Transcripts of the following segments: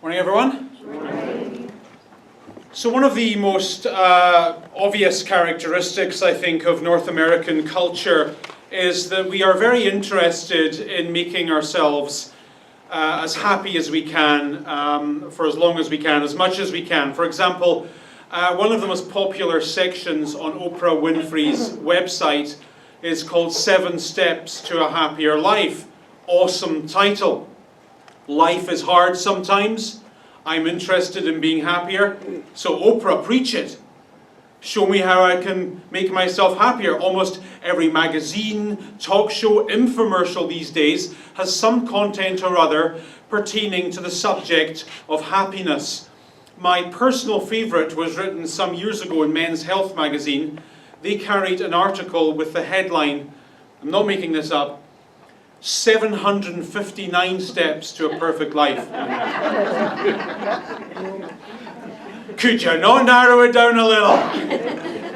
Morning, everyone. Morning. So one of the most obvious characteristics, I think, of North American culture is that we are very interested in making ourselves as happy as we can, for as long as we can, as much as we can. For example, one of the most popular sections on Oprah Winfrey's website is called 7 Steps to a Happier Life. Awesome title. Life is hard sometimes. I'm interested in being happier. So Oprah, preach it. Show me how I can make myself happier. Almost every magazine, talk show, infomercial these days has some content or other pertaining to the subject of happiness. My personal favourite was written some years ago in Men's Health magazine. They carried an article with the headline, I'm not making this up, 759 Steps to a Perfect Life. Could you not narrow it down a little?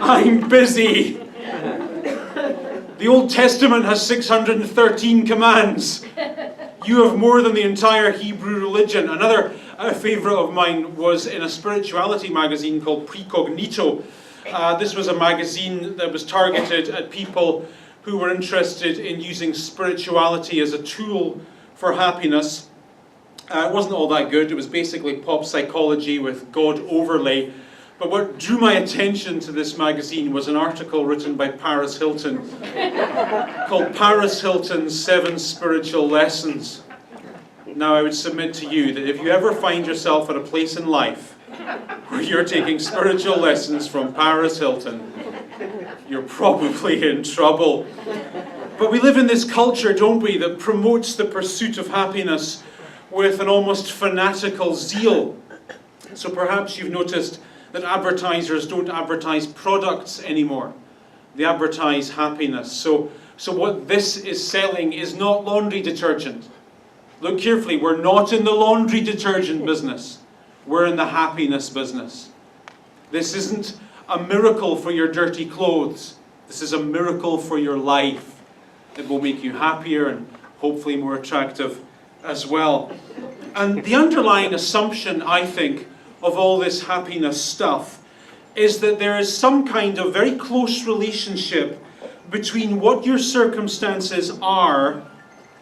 I'm busy. The Old Testament has 613 commands. You have more than the entire Hebrew religion. Another favourite of mine was in a spirituality magazine called Precognito. This was a magazine that was targeted at people who were interested in using spirituality as a tool for happiness. It wasn't all that good. It was basically pop psychology with God overlay. But what drew my attention to this magazine was an article written by Paris Hilton called Paris Hilton's 7 Spiritual Lessons. Now I would submit to you that if you ever find yourself at a place in life where you're taking spiritual lessons from Paris Hilton, you're probably in trouble. But we live in this culture, don't we, that promotes the pursuit of happiness with an almost fanatical zeal. So perhaps you've noticed that advertisers don't advertise products anymore. They advertise happiness. So what this is selling is not laundry detergent. Look carefully, we're not in the laundry detergent business. We're in the happiness business. This isn't a miracle for your dirty clothes. This is a miracle for your life that will make you happier and hopefully more attractive as well. And the underlying assumption, I think, of all this happiness stuff is that there is some kind of very close relationship between what your circumstances are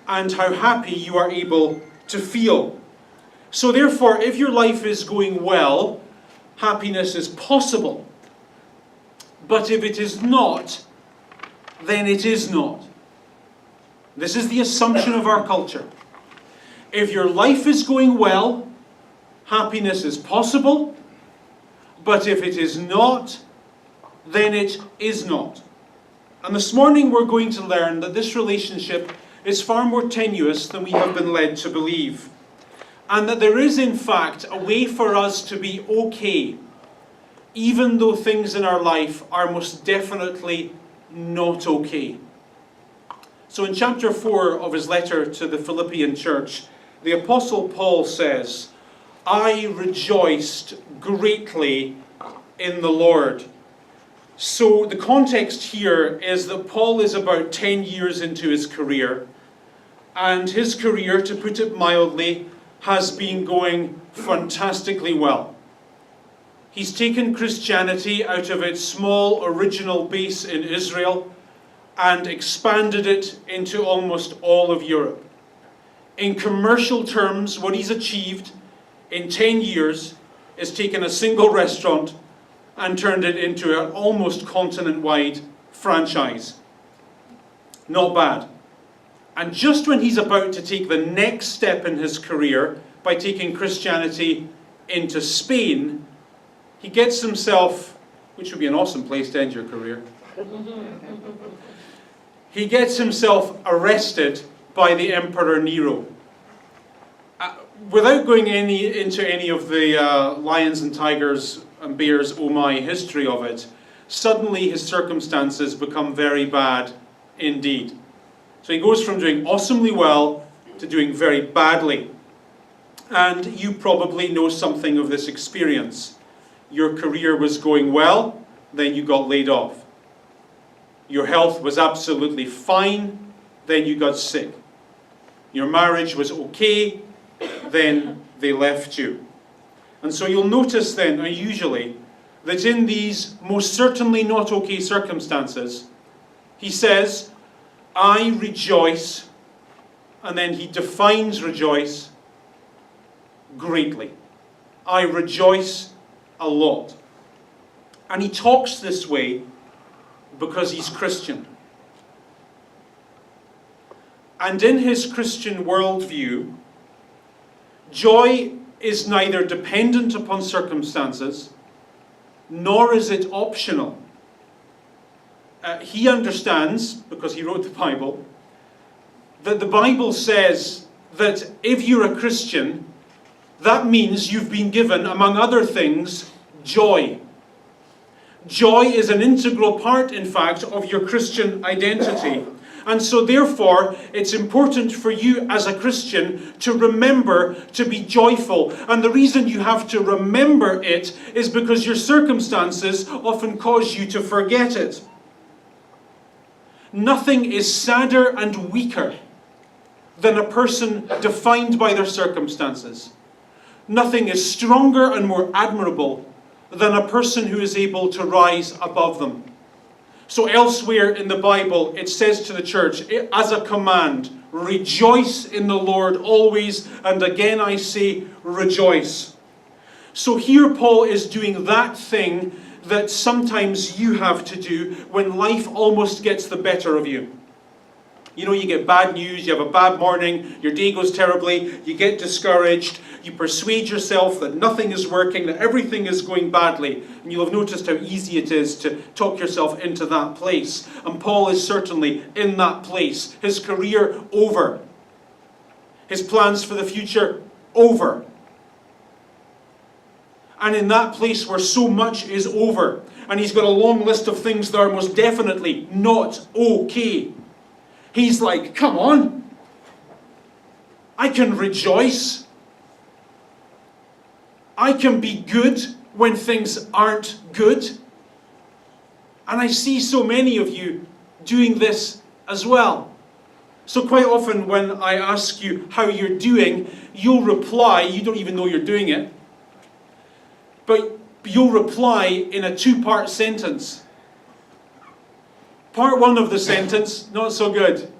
and how happy you are able to feel. So therefore, if your life is going well, happiness is possible. But if it is not, then it is not. This is the assumption of our culture. If your life is going well, happiness is possible. But if it is not, then it is not. And this morning we're going to learn that this relationship is far more tenuous than we have been led to believe. And that there is, in fact, a way for us to be okay, even though things in our life are most definitely not okay. So in chapter 4 of his letter to the Philippian church, the Apostle Paul says, I rejoiced greatly in the Lord. So the context here is that Paul is about 10 years into his career, and his career, to put it mildly, has been going fantastically well. He's taken Christianity out of its small original base in Israel and expanded it into almost all of Europe. In commercial terms, what he's achieved in 10 years is taken a single restaurant and turned it into an almost continent-wide franchise. Not bad. And just when he's about to take the next step in his career by taking Christianity into Spain, he gets himself, which would be an awesome place to end your career, he gets himself arrested by the Emperor Nero. Without going into any of the lions and tigers and bears oh my history of it, suddenly his circumstances become very bad indeed. So he goes from doing awesomely well to doing very badly. And you probably know something of this experience. Your career was going well, then you got laid off. Your health was absolutely fine, then you got sick. Your marriage was okay, then they left you. And so you'll notice then, unusually, that in these most certainly not okay circumstances, he says, I rejoice, and then he defines rejoice greatly. I rejoice a lot. And he talks this way because he's Christian. And in his Christian worldview, joy is neither dependent upon circumstances, nor is it optional. He understands, because he wrote the Bible, that the Bible says that if you're a Christian, that means you've been given, among other things, joy. Joy is an integral part, in fact, of your Christian identity. And so therefore, it's important for you as a Christian to remember to be joyful. And the reason you have to remember it is because your circumstances often cause you to forget it. Nothing is sadder and weaker than a person defined by their circumstances. Nothing is stronger and more admirable than a person who is able to rise above them. So elsewhere in the Bible, it says to the church, as a command, rejoice in the Lord always, and again I say, rejoice. So here Paul is doing that thing that sometimes you have to do when life almost gets the better of you. You know, you get bad news, you have a bad morning, your day goes terribly, you get discouraged, you persuade yourself that nothing is working, that everything is going badly, and you'll have noticed how easy it is to talk yourself into that place. And Paul is certainly in that place. His career over. His plans for the future over. And in that place where so much is over, and he's got a long list of things that are most definitely not okay, he's like, come on, I can rejoice. I can be good when things aren't good. And I see so many of you doing this as well. So quite often when I ask you how you're doing, you'll reply, you don't even know you're doing it, but you'll reply in a two-part sentence. Part one of the sentence, not so good.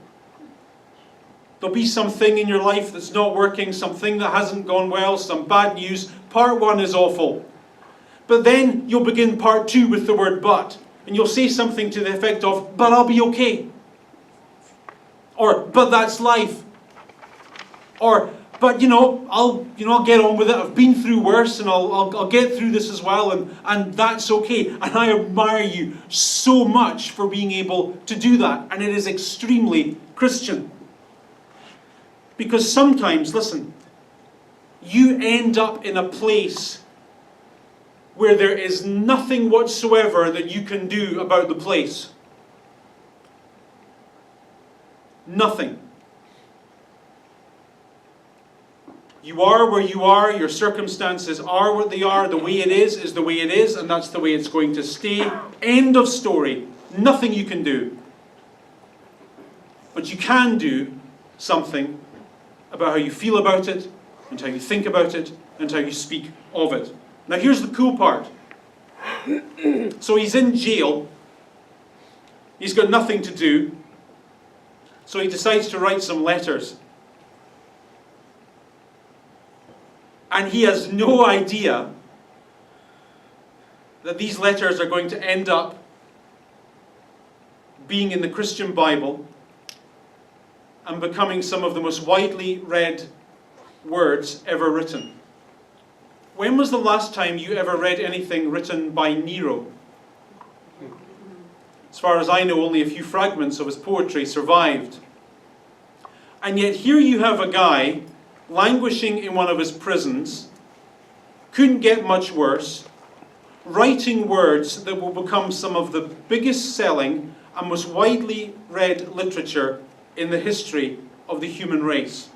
There'll be something in your life that's not working, something that hasn't gone well, some bad news. Part one is awful. But then you'll begin part two with the word but. And you'll say something to the effect of, but I'll be okay. Or, but that's life. Or, but I'll get on with it. I've been through worse and I'll get through this as well, and that's okay. And I admire you so much for being able to do that. And it is extremely Christian. Because sometimes, listen, you end up in a place where there is nothing whatsoever that you can do about the place. Nothing. You are where you are, your circumstances are what they are, the way it is the way it is, and that's the way it's going to stay. End of story. Nothing you can do. But you can do something about how you feel about it, and how you think about it, and how you speak of it. Now here's the cool part. So he's in jail. He's got nothing to do. So he decides to write some letters. And he has no idea that these letters are going to end up being in the Christian Bible and becoming some of the most widely read words ever written. When was the last time you ever read anything written by Nero? As far as I know, only a few fragments of his poetry survived. And yet here you have a guy languishing in one of his prisons, couldn't get much worse, writing words that will become some of the biggest selling and most widely read literature in the history of the human race.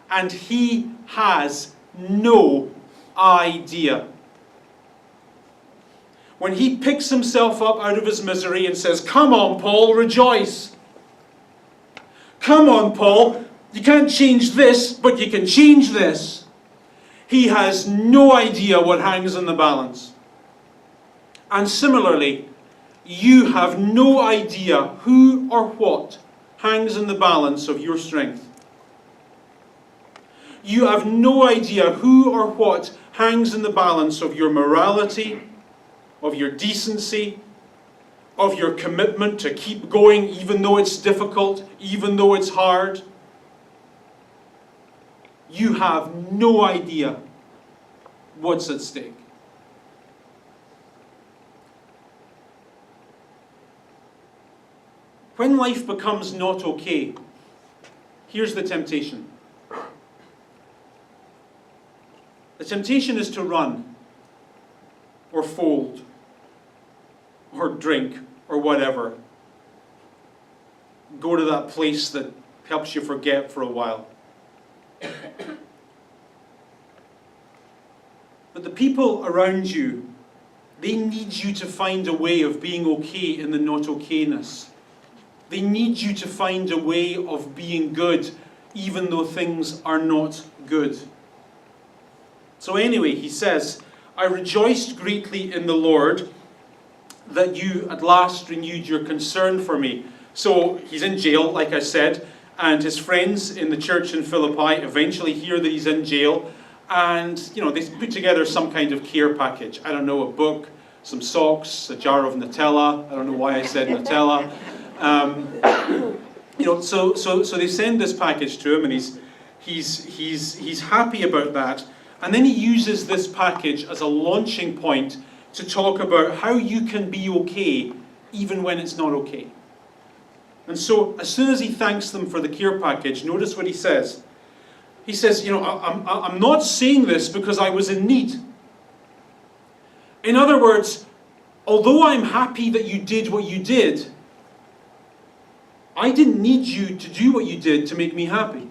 And he has no idea. When he picks himself up out of his misery and says, come on, Paul, rejoice. Come on, Paul, you can't change this, but you can change this. He has no idea what hangs in the balance. And similarly, you have no idea who or what hangs in the balance of your strength. You have no idea who or what hangs in the balance of your morality, of your decency, of your commitment to keep going even though it's difficult, even though it's hard. You have no idea what's at stake. When life becomes not okay, here's the temptation. The temptation is to run, or fold, or drink, or whatever. Go to that place that helps you forget for a while. But the people around you, they need you to find a way of being okay in the not okayness. They need you to find a way of being good, even though things are not good. So anyway, he says, I rejoiced greatly in the Lord that you at last renewed your concern for me. So he's in jail, like I said, and his friends in the church in Philippi eventually hear that he's in jail, and they put together some kind of care package. I don't know, a book, some socks, a jar of Nutella. I don't know why I said Nutella. So they send this package to him, and he's happy about that. And then he uses this package as a launching point to talk about how you can be okay even when it's not okay. And so as soon as he thanks them for the care package, notice what he says. He says, I'm not saying this because I was in need. In other words, although I'm happy that you did what you did, I didn't need you to do what you did to make me happy.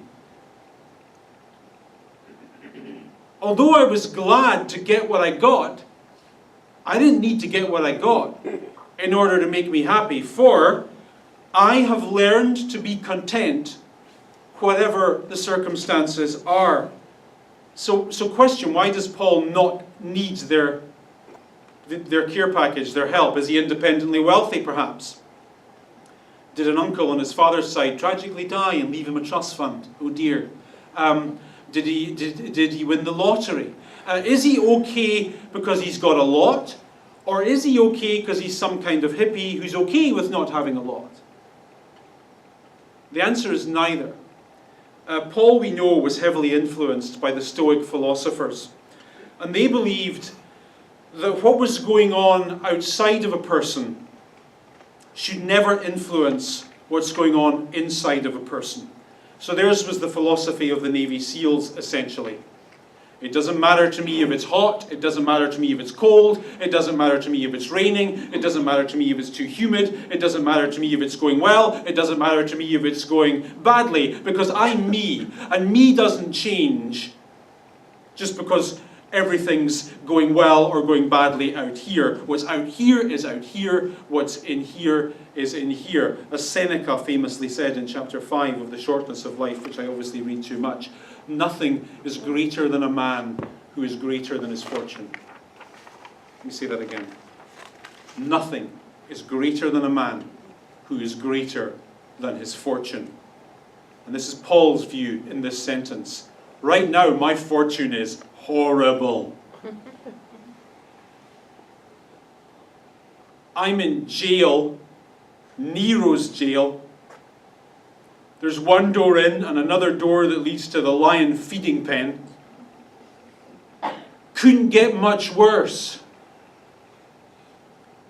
Although I was glad to get what I got, I didn't need to get what I got in order to make me happy. For I have learned to be content whatever the circumstances are. So question, why does Paul not need their care package, their help? Is he independently wealthy, perhaps? Did an uncle on his father's side tragically die and leave him a trust fund? Oh dear. Did he win the lottery? Is he okay because he's got a lot? Or is he okay because he's some kind of hippie who's okay with not having a lot? The answer is neither. Paul, we know, was heavily influenced by the Stoic philosophers. And they believed that what was going on outside of a person should never influence what's going on inside of a person. So theirs was the philosophy of the Navy SEALs, essentially. It doesn't matter to me if it's hot, it doesn't matter to me if it's cold, it doesn't matter to me if it's raining, it doesn't matter to me if it's too humid, it doesn't matter to me if it's going well, it doesn't matter to me if it's going badly, because I'm me, and me doesn't change just because everything's going well or going badly out here. What's out here is out here, what's in here is in here. As Seneca famously said in chapter 5 of The Shortness of Life, which I obviously read too much, nothing is greater than a man who is greater than his fortune. Let me say that again. Nothing is greater than a man who is greater than his fortune. And this is Paul's view in this sentence. Right now, my fortune is horrible. I'm in jail, Nero's jail. There's one door in and another door that leads to the lion feeding pen. Couldn't get much worse.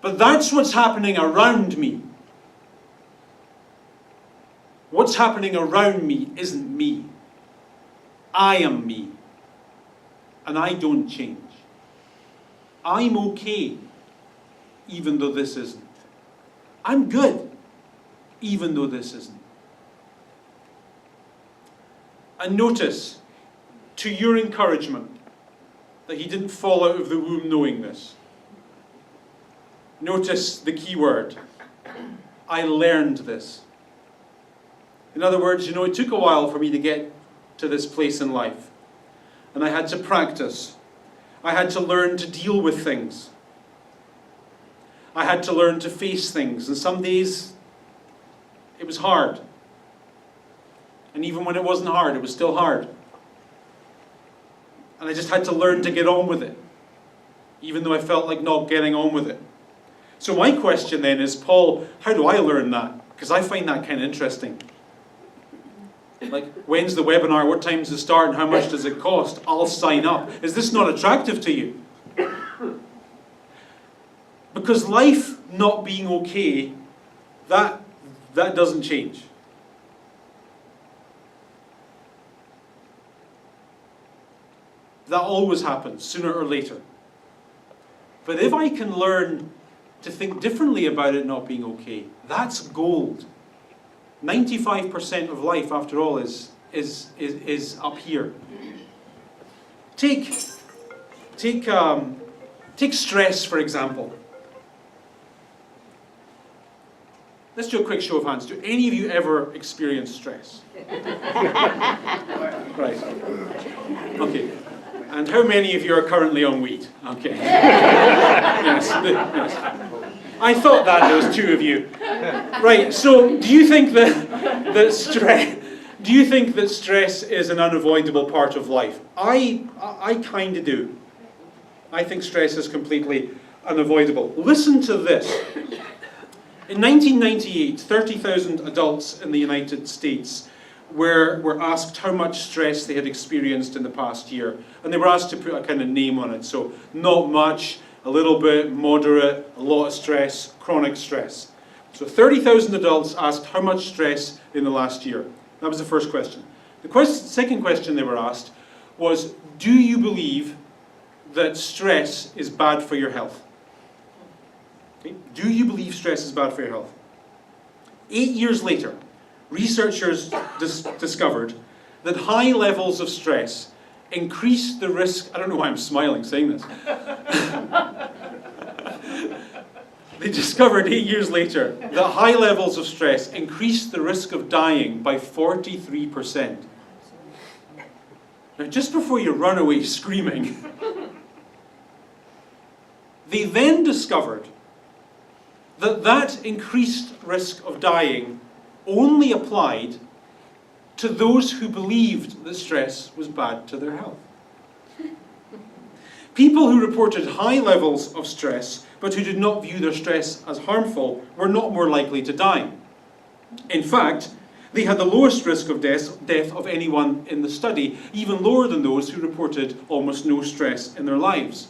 But that's what's happening around me. What's happening around me isn't me. I am me. And I don't change. I'm okay, even though this isn't. I'm good, even though this isn't. And notice, to your encouragement, that he didn't fall out of the womb knowing this. Notice the key word. I learned this. In other words, it took a while for me to get to this place in life. and I had to practice. I had to learn to deal with things. I had to learn to face things, and some days it was hard. And even when it wasn't hard, it was still hard. And I just had to learn to get on with it, even though I felt like not getting on with it. So my question then is, Paul, how do I learn that? Because I find that kind of interesting. Like, when's the webinar? What time's the start? And how much does it cost? I'll sign up. Is this not attractive to you? Because life not being okay, that doesn't change. That always happens, sooner or later. But if I can learn to think differently about it not being okay, that's gold. 95% of life, after all, is up here. Take stress, for example. Let's do a quick show of hands. Do any of you ever experience stress? Right. Okay. And how many of you are currently on weed? Okay. Yes. I thought that there was two of you. Right. So, do you think that stress is an unavoidable part of life? I kind of do. I think stress is completely unavoidable. Listen to this. In 1998, 30,000 adults in the United States were asked how much stress they had experienced in the past year. And they were asked to put a kind of name on it. So, not much, a little bit, moderate, a lot of stress, chronic stress. So 30,000 adults asked how much stress in the last year. That was the first question. The second question they were asked was, do you believe that stress is bad for your health? Okay. Do you believe stress is bad for your health? 8 years later, researchers discovered that high levels of stress increase the risk. I don't know why I'm smiling saying this. They discovered 8 years later that high levels of stress increase the risk of dying by 43%. Now, just before you run away screaming, they then discovered that increased risk of dying only applied to those who believed that stress was bad to their health. People who reported high levels of stress, but who did not view their stress as harmful, were not more likely to die. In fact, they had the lowest risk of death of anyone in the study, even lower than those who reported almost no stress in their lives.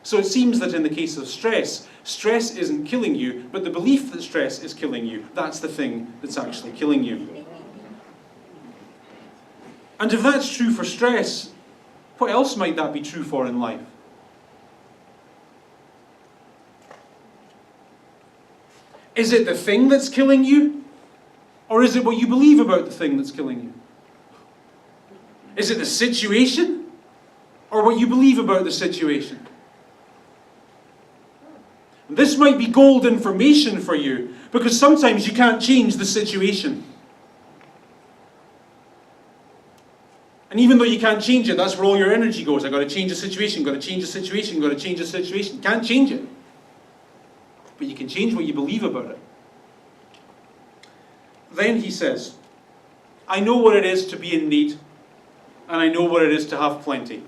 So it seems that in the case of stress, stress isn't killing you, but the belief that stress is killing you, that's the thing that's actually killing you. And if that's true for stress, what else might that be true for in life? Is it the thing that's killing you? Or is it what you believe about the thing that's killing you? Is it the situation? Or what you believe about the situation? This might be gold information for you, because sometimes you can't change the situation. And even though you can't change it, that's where all your energy goes. I've got to change the situation, got to change the situation, got to change the situation. Can't change it. But you can change what you believe about it. Then he says, I know what it is to be in need, and I know what it is to have plenty.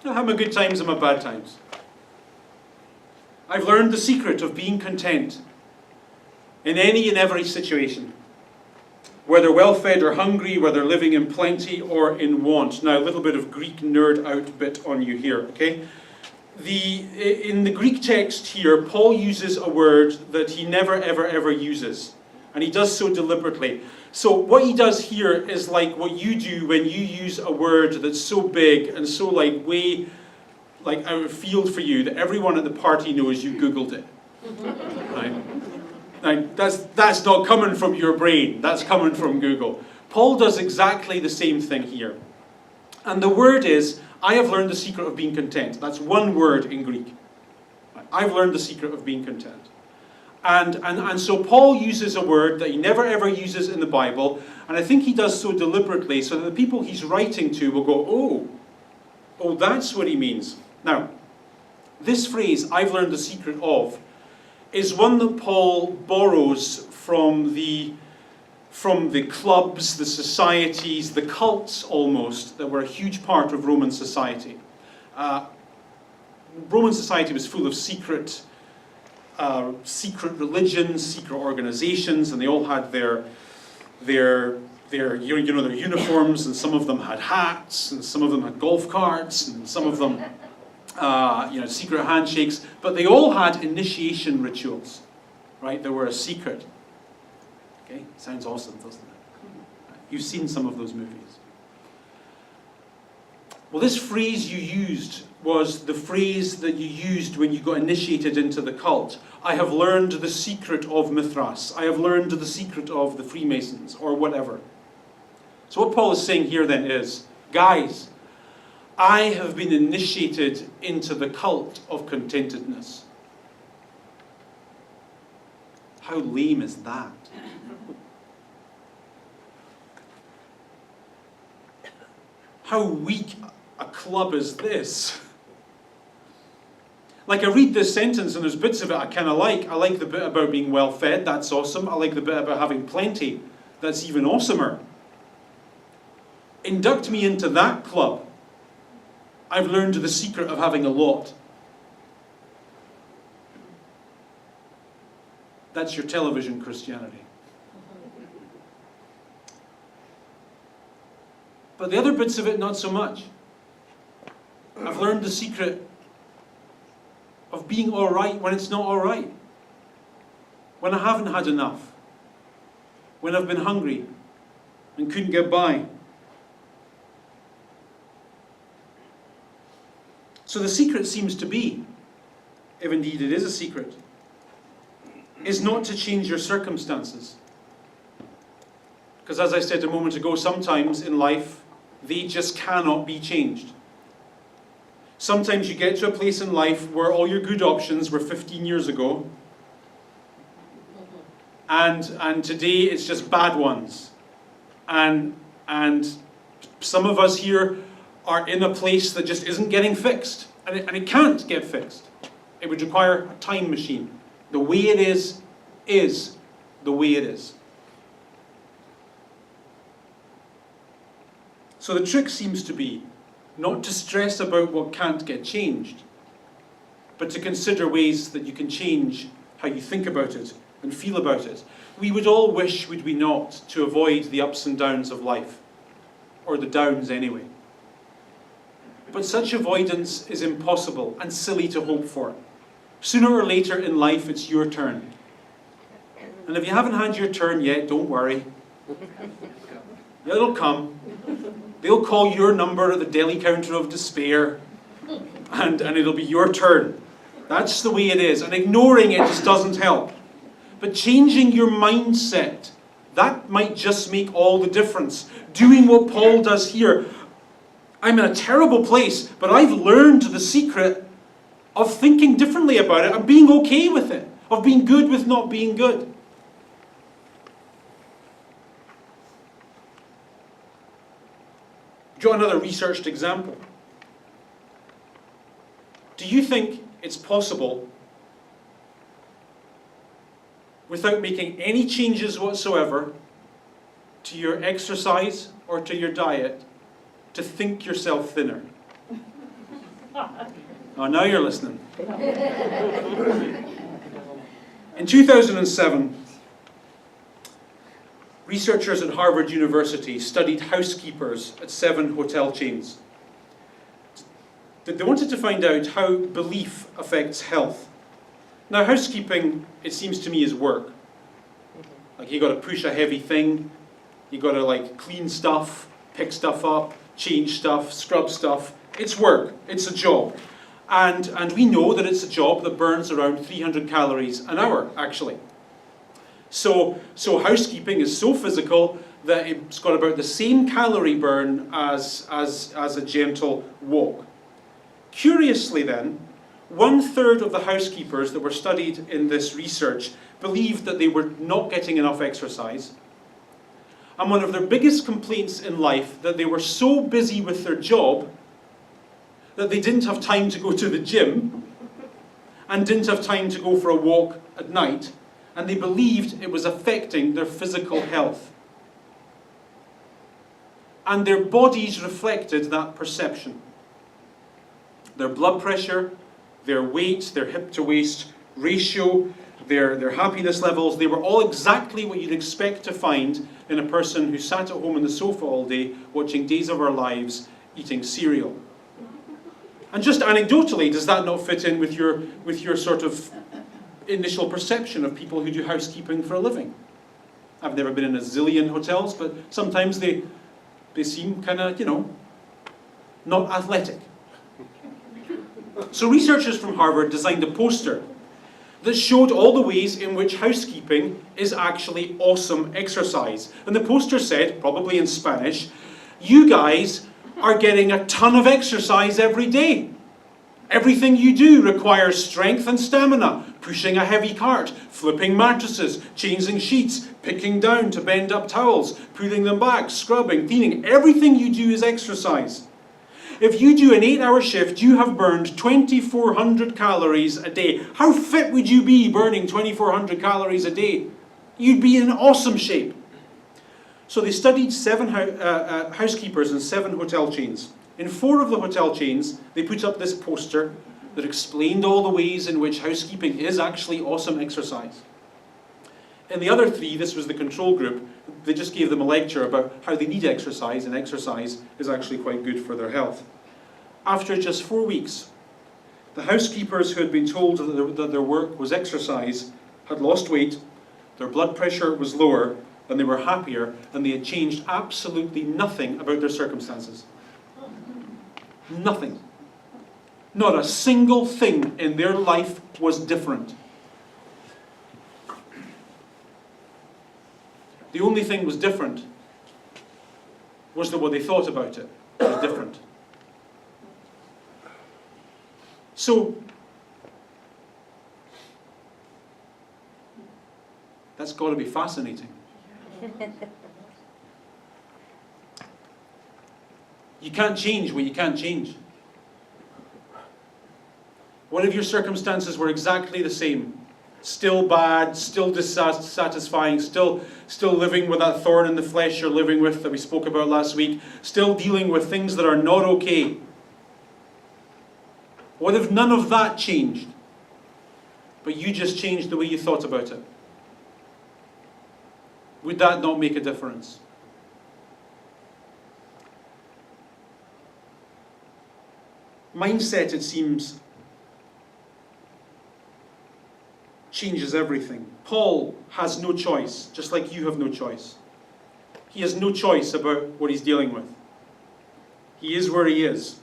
I have my good times and my bad times. I've learned the secret of being content in any and every situation, whether well-fed or hungry, whether living in plenty or in want. Now, a little bit of Greek nerd out bit on you here, okay? In the Greek text here, Paul uses a word that he never, ever, ever uses. And he does so deliberately. So what he does here is like what you do when you use a word that's so big and so way out of field for you that everyone at the party knows you Googled it. Right? Now, that's not coming from your brain. That's coming from Google. Paul does exactly the same thing here. And the word is, I have learned the secret of being content. That's one word in Greek. I've learned the secret of being content. And so Paul uses a word that he never ever uses in the Bible, and I think he does so deliberately so that the people he's writing to will go, oh, Oh, that's what he means. Now, this phrase, I've learned the secret of, is one that Paul borrows from the clubs, the societies, the cults almost, that were a huge part of Roman society. Roman society was full of secret religions, secret organizations, and they all had their uniforms, and some of them had hats, and some of them had golf carts, and some of them secret handshakes, but they all had initiation rituals, right? They were a secret. Okay, sounds awesome, doesn't it? You've seen some of those movies. Well, this phrase you used was the phrase that you used when you got initiated into the cult. I have learned the secret of Mithras. I have learned the secret of the Freemasons, or whatever. So what Paul is saying here then is, guys, I have been initiated into the cult of contentedness. How lame is that? How weak a club is this? Like, I read this sentence and there's bits of it I kind of like. I like the bit about being well fed, that's awesome. I like the bit about having plenty, that's even awesomer. Induct me into that club. I've learned the secret of having a lot. That's your television Christianity. But the other bits of it, not so much. I've learned the secret of being all right when it's not all right. When I haven't had enough. When I've been hungry and couldn't get by. So the secret seems to be, if indeed it is a secret, is not to change your circumstances. Because as I said a moment ago, sometimes in life, they just cannot be changed. Sometimes you get to a place in life where all your good options were 15 years ago, and today it's just bad ones. And some of us here are in a place that just isn't getting fixed. And it can't get fixed. It would require a time machine. The way it is the way it is. So the trick seems to be not to stress about what can't get changed, but to consider ways that you can change how you think about it and feel about it. We would all wish, would we not, to avoid the ups and downs of life, or the downs anyway. But such avoidance is impossible and silly to hope for. Sooner or later in life, it's your turn. And if you haven't had your turn yet, don't worry. It'll come. They'll call your number at the deli counter of despair, and it'll be your turn. That's the way it is. And ignoring it just doesn't help. But changing your mindset, that might just make all the difference. Doing what Paul does here. I'm in a terrible place, but I've learned the secret of thinking differently about it and being okay with it, of being good with not being good. Draw another researched example. Do you think it's possible, without making any changes whatsoever to your exercise or to your diet, to think yourself thinner? Oh, now you're listening. In 2007, researchers at Harvard University studied housekeepers at 7 hotel chains. They wanted to find out how belief affects health. Now, housekeeping, it seems to me, is work. Like, you got to push a heavy thing, you got to clean stuff, pick stuff up, change stuff, scrub stuff. It's work. It's a job. And we know that it's a job that burns around 300 calories an hour, actually. So housekeeping is so physical that it's got about the same calorie burn as a gentle walk. Curiously then, 1/3 of the housekeepers that were studied in this research believed that they were not getting enough exercise. And one of their biggest complaints in life, that they were so busy with their job that they didn't have time to go to the gym and didn't have time to go for a walk at night, and they believed it was affecting their physical health. And their bodies reflected that perception. Their blood pressure, their weight, their hip to waist ratio, their happiness levels, they were all exactly what you'd expect to find in a person who sat at home on the sofa all day watching Days of Our Lives, eating cereal. And just anecdotally, does that not fit in with your sort of initial perception of people who do housekeeping for a living? I've never been in a zillion hotels, but sometimes they seem kind of, not athletic. So researchers from Harvard designed a poster that showed all the ways in which housekeeping is actually awesome exercise. And the poster said, probably in Spanish, "You guys are getting a ton of exercise every day. Everything you do requires strength and stamina. Pushing a heavy cart, flipping mattresses, changing sheets, picking down to bend up towels, putting them back, scrubbing, cleaning. Everything you do is exercise. If you do an 8-hour shift, you have burned 2,400 calories a day. How fit would you be burning 2,400 calories a day? You'd be in awesome shape." So they studied 7 housekeepers in 7 hotel chains. In 4 of the hotel chains, they put up this poster that explained all the ways in which housekeeping is actually awesome exercise. In the other 3, this was the control group, they just gave them a lecture about how they need exercise, and exercise is actually quite good for their health. After just 4 weeks, the housekeepers who had been told that their work was exercise had lost weight, their blood pressure was lower, and they were happier, and they had changed absolutely nothing about their circumstances. Nothing. Not a single thing in their life was different. The only thing was different was that what they thought about it was different. So, that's got to be fascinating. You can't change what you can't change. What if your circumstances were exactly the same? Still bad, still dissatisfying, still living with that thorn in the flesh you're living with that we spoke about last week, still dealing with things that are not okay. What if none of that changed, but you just changed the way you thought about it? Would that not make a difference? Mindset, it seems, changes everything. Paul has no choice, just like you have no choice. He has no choice about what he's dealing with. He is where he is.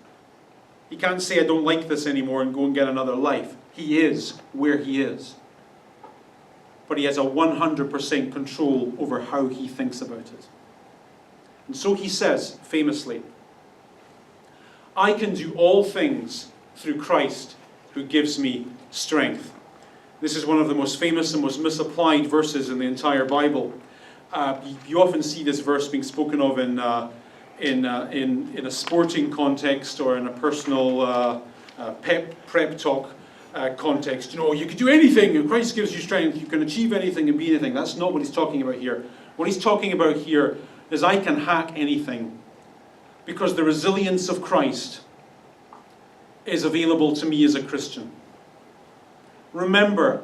He can't say, "I don't like this anymore," and go and get another life. He is where he is. But he has a 100% control over how he thinks about it. And so he says, famously, "I can do all things through Christ who gives me strength." This is one of the most famous and most misapplied verses in the entire Bible. You often see this verse being spoken of in a sporting context or in a personal prep talk context. You can do anything, and Christ gives you strength. You can achieve anything and be anything. That's not what he's talking about here. What he's talking about here is I can hack anything because the resilience of Christ is available to me as a Christian. Remember,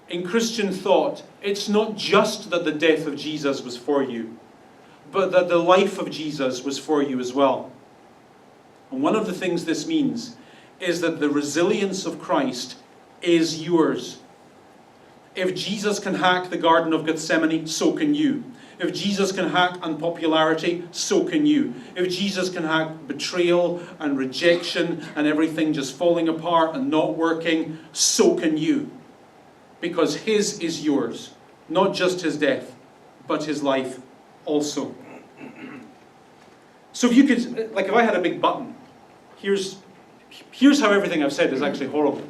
in Christian thought, it's not just that the death of Jesus was for you, but that the life of Jesus was for you as well. And one of the things this means is that the resilience of Christ is yours. If Jesus can hack the Garden of Gethsemane, so can you. If Jesus can hack unpopularity, so can you. If Jesus can hack betrayal and rejection and everything just falling apart and not working, so can you. Because his is yours. Not just his death, but his life also. So if you could, if I had a big button, here's how everything I've said is actually horrible.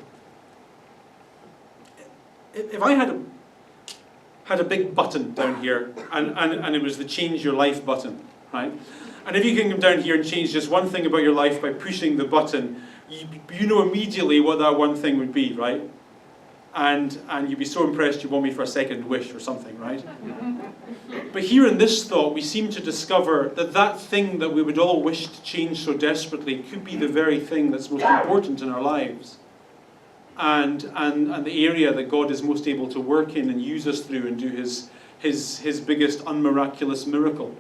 If I had a big button down here, and it was the change your life button, right? And if you can come down here and change just one thing about your life by pushing the button, you know immediately what that one thing would be, right? And you'd be so impressed you'd want me for a second wish or something, right? But here in this thought, we seem to discover that that thing that we would all wish to change so desperately could be the very thing that's most important in our lives. And the area that God is most able to work in and use us through and do his biggest unmiraculous miracle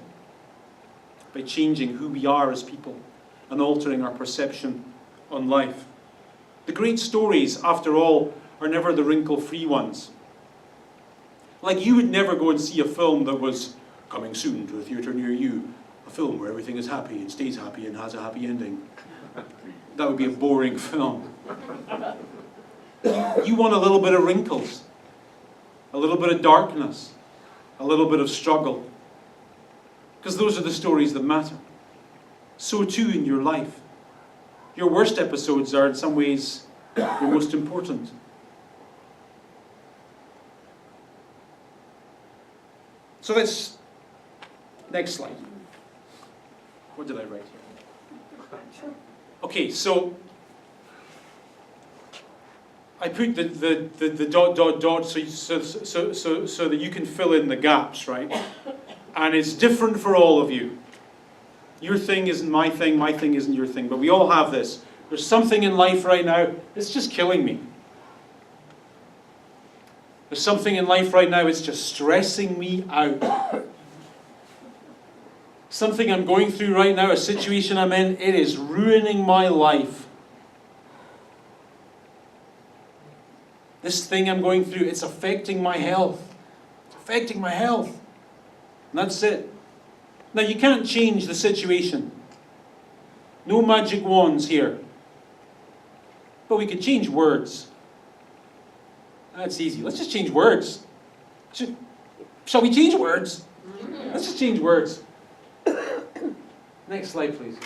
by changing who we are as people and altering our perception on life. The great stories, after all, are never the wrinkle-free ones. Like, you would never go and see a film that was coming soon to a theatre near you, a film where everything is happy and stays happy and has a happy ending. That would be a boring film. You want a little bit of wrinkles, a little bit of darkness, a little bit of struggle. Because those are the stories that matter. So too in your life. Your worst episodes are in some ways your most important. So let's, next slide. What did I write here? Okay, so I put the dot so that you can fill in the gaps, right? And it's different for all of you. Your thing isn't my thing isn't your thing, but we all have this. There's something in life right now that's just killing me. There's something in life right now that's just stressing me out. Something I'm going through right now, a situation I'm in, it is ruining my life. This thing I'm going through, it's affecting my health. It's affecting my health. And that's it. Now, you can't change the situation. No magic wands here. But we could change words. That's easy. Let's just change words. Shall we change words? Let's just change words. Next slide, please.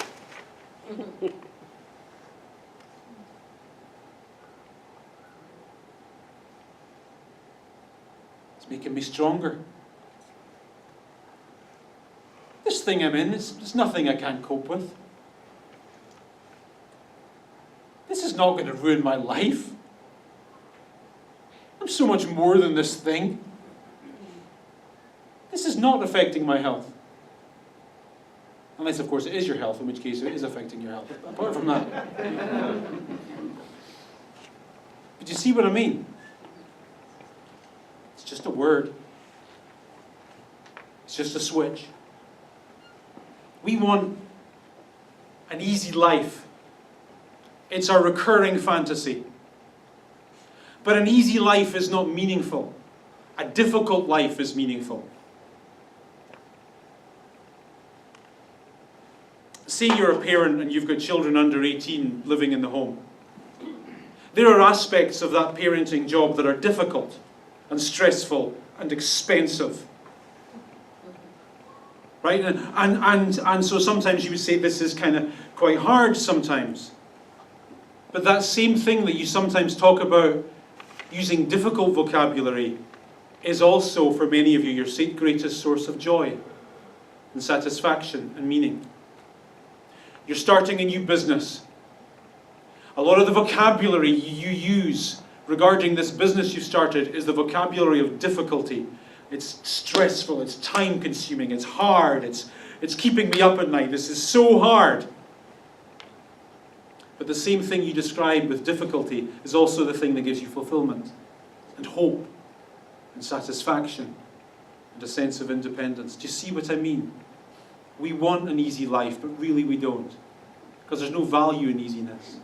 It's making me stronger. This thing I'm in, there's nothing I can't cope with. This is not going to ruin my life. I'm so much more than this thing. This is not affecting my health. Unless, of course, it is your health, in which case it is affecting your health. Apart from that. But you see what I mean? It's just a word. It's just a switch. We want an easy life. It's our recurring fantasy. But an easy life is not meaningful. A difficult life is meaningful. Say you're a parent and you've got children under 18 living in the home. There are aspects of that parenting job that are difficult and stressful and expensive. Right? And so sometimes you would say this is kind of quite hard sometimes. But that same thing that you sometimes talk about using difficult vocabulary is also, for many of you, your greatest source of joy and satisfaction and meaning. You're starting a new business. A lot of the vocabulary you use regarding this business you've started is the vocabulary of difficulty. It's stressful, it's time-consuming, it's hard, it's keeping me up at night. This is so hard. But the same thing you describe with difficulty is also the thing that gives you fulfillment and hope and satisfaction and a sense of independence. Do you see what I mean? We want an easy life, but really we don't. Because there's no value in easiness.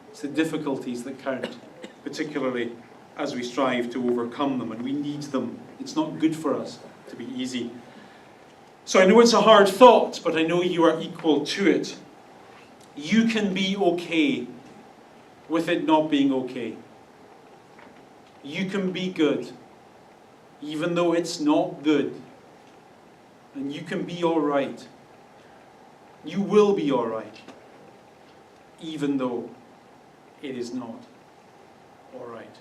It's the difficulties that count, particularly as we strive to overcome them, and we need them. It's not good for us to be easy. So I know it's a hard thought, but I know you are equal to it. You can be okay with it not being okay. You can be good, even though it's not good. And you can be all right. You will be all right, even though it is not all right.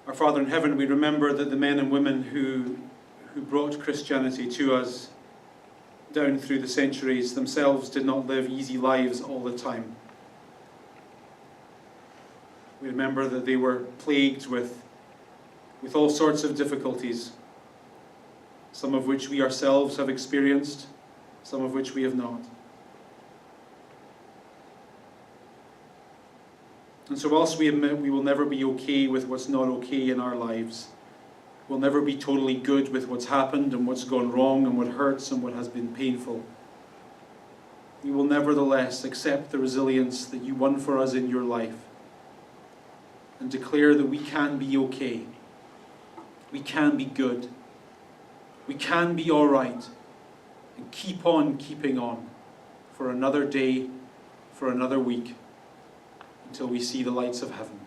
Our Father in heaven, we remember that the men and women who who brought Christianity to us down through the centuries themselves did not live easy lives all the time. We remember that they were plagued with all sorts of difficulties, some of which we ourselves have experienced, some of which we have not. And so whilst we admit we will never be okay with what's not okay in our lives, we'll never be totally good with what's happened and what's gone wrong and what hurts and what has been painful, we will nevertheless accept the resilience that you won for us in your life and declare that we can be okay, we can be good, we can be all right, and keep on keeping on for another day, for another week, until we see the lights of heaven.